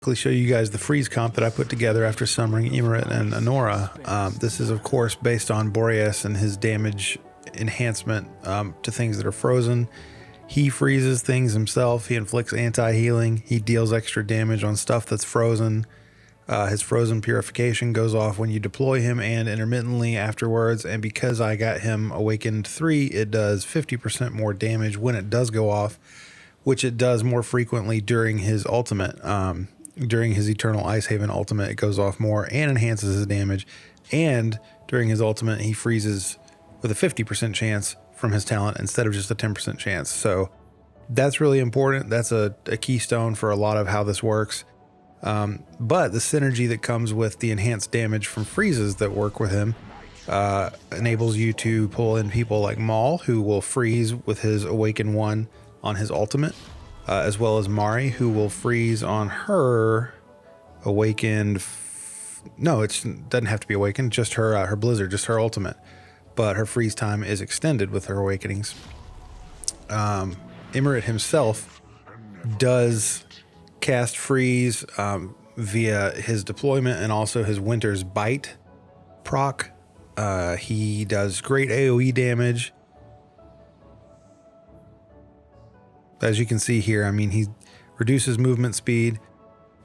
quickly show you guys the freeze comp that I put together after summoning Ymiret and Anora. This is of course based on Boreas and his damage enhancement to things that are frozen. He freezes things himself. He inflicts anti-healing. He deals extra damage on stuff that's frozen. His frozen purification goes off when you deploy him and intermittently afterwards. And because I got him awakened 3, it does 50% more damage when it does go off, which it does more frequently during his ultimate. During his Eternal Ice Haven ultimate, it goes off more and enhances his damage. And during his ultimate, he freezes with a 50% chance from his talent instead of just a 10% chance. So that's really important. That's a keystone for a lot of how this works. But the synergy that comes with the enhanced damage from freezes that work with him enables you to pull in people like Maul, who will freeze with his Awaken 1 on his ultimate, as well as Marri, who will freeze on her Awakened. No, it doesn't have to be Awakened, just her Blizzard, just her ultimate. But her freeze time is extended with her Awakenings. Ymiret himself does cast freeze via his deployment and also his Winter's Bite proc. He does great AoE damage. As you can see here, I mean, he reduces movement speed,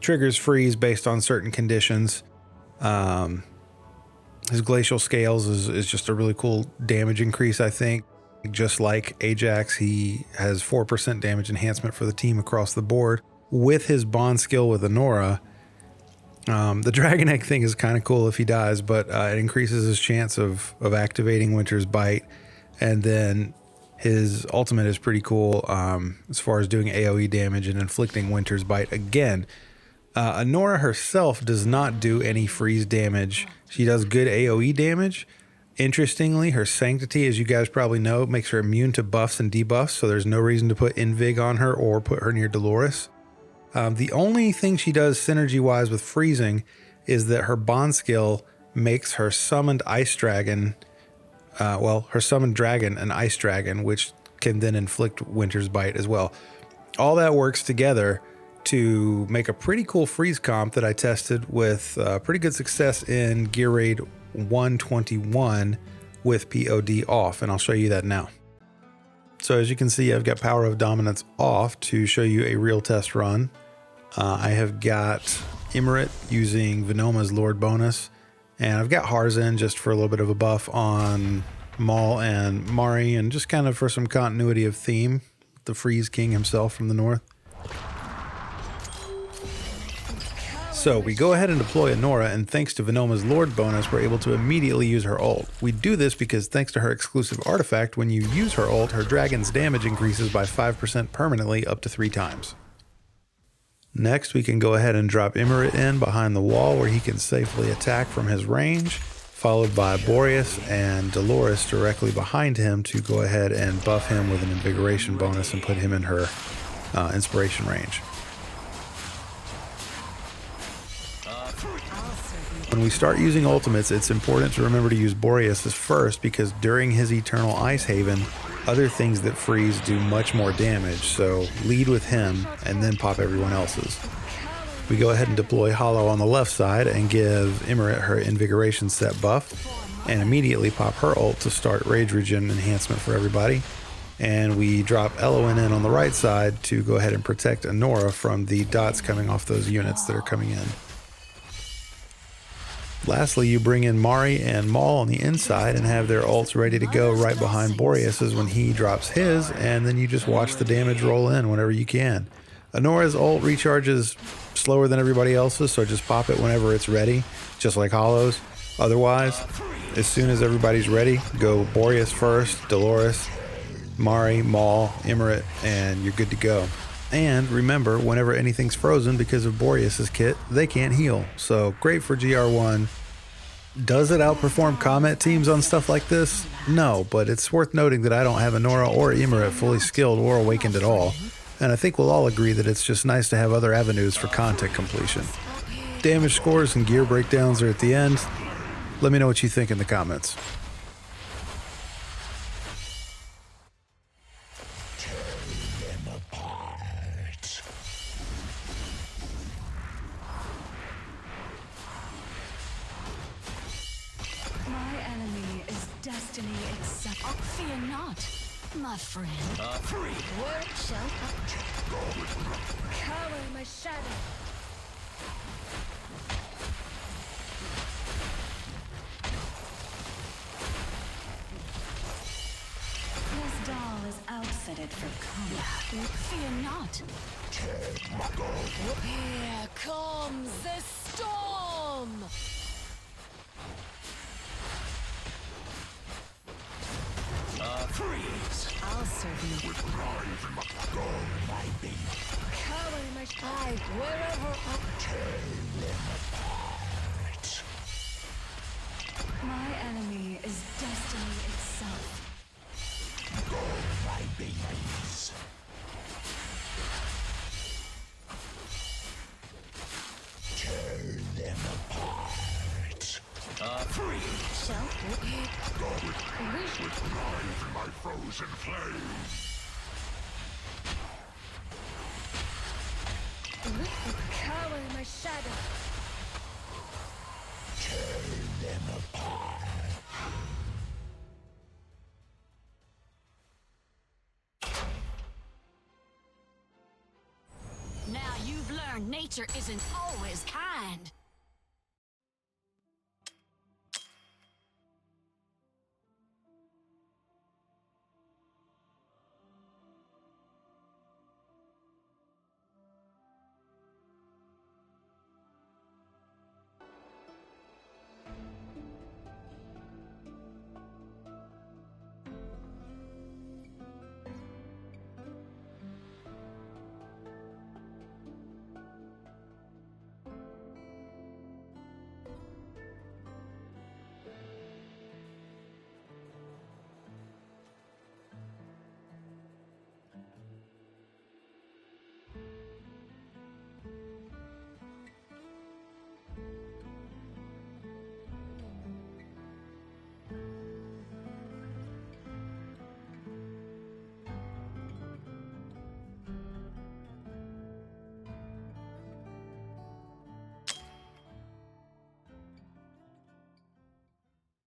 triggers freeze based on certain conditions. His Glacial Scales is just a really cool damage increase, I think. Just like Ajax, he has 4% damage enhancement for the team across the board. With his bond skill with Anora, the Dragon Egg thing is kind of cool if he dies, but it increases his chance of activating Winter's Bite. And then his ultimate is pretty cool as far as doing AoE damage and inflicting Winter's Bite again. Anora herself does not do any freeze damage. She does good AoE damage. Interestingly, her Sanctity, as you guys probably know, makes her immune to buffs and debuffs, so there's no reason to put Invig on her or put her near Dolores. The only thing she does synergy-wise with freezing is that her bond skill makes her summoned Ice Dragon, her summoned dragon an Ice Dragon, which can then inflict Winter's Bite as well. All that works together to make a pretty cool freeze comp that I tested with pretty good success in Gear Raid 121 with PoD off, and I'll show you that now. So as you can see, I've got Power of Dominance off to show you a real test run. I have got Ymiret using Venoma's Lord bonus, and I've got Harzan just for a little bit of a buff on Maul and Marri, and just kind of for some continuity of theme, the Freeze King himself from the north. So we go ahead and deploy Anora, and thanks to Venoma's Lord bonus, we're able to immediately use her ult. We do this because thanks to her exclusive artifact, when you use her ult, her dragon's damage increases by 5% permanently up to 3 times. Next, we can go ahead and drop Ymiret in behind the wall where he can safely attack from his range, followed by Boreas and Dolores directly behind him to go ahead and buff him with an invigoration bonus and put him in her inspiration range. When we start using ultimates, it's important to remember to use Boreas first, because during his Eternal Ice Haven, other things that freeze do much more damage, so lead with him and then pop everyone else's. We go ahead and deploy Hollow on the left side and give Ymiret her Invigoration set buff, and immediately pop her ult to start Rage Regen enhancement for everybody. And we drop Eloin in on the right side to go ahead and protect Anora from the dots coming off those units that are coming in. Lastly, you bring in Marri and Maul on the inside and have their ults ready to go right behind Boreas's when he drops his, and then you just watch the damage roll in whenever you can. Anora's ult recharges slower than everybody else's, so just pop it whenever it's ready, just like Hollow's. Otherwise, as soon as everybody's ready, go Boreas first, Dolores, Marri, Maul, Ymiret, and you're good to go. And remember, whenever anything's frozen because of Boreas's kit, they can't heal. So great for GR1. Does it outperform combat teams on stuff like this? No, but it's worth noting that I don't have Anora or Ymiret fully skilled or awakened at all. And I think we'll all agree that it's just nice to have other avenues for content completion. Damage scores and gear breakdowns are at the end. Let me know what you think in the comments. destiny itself. Oh, fear not, my friend. Free. Word shall cower in my shadow. This doll is outfitted for combat. Fear not. Here comes the storm! Freeze! I'll serve you. With knife in my gun, my baby. Cower in my shadow. Wherever I Tear them apart. My enemy is destiny itself. Go, my babies. Tear them apart. Freeze! Shall Go with knife in my frozen flame. cower in my shadow. Tear them apart. Now you've learned nature isn't always kind.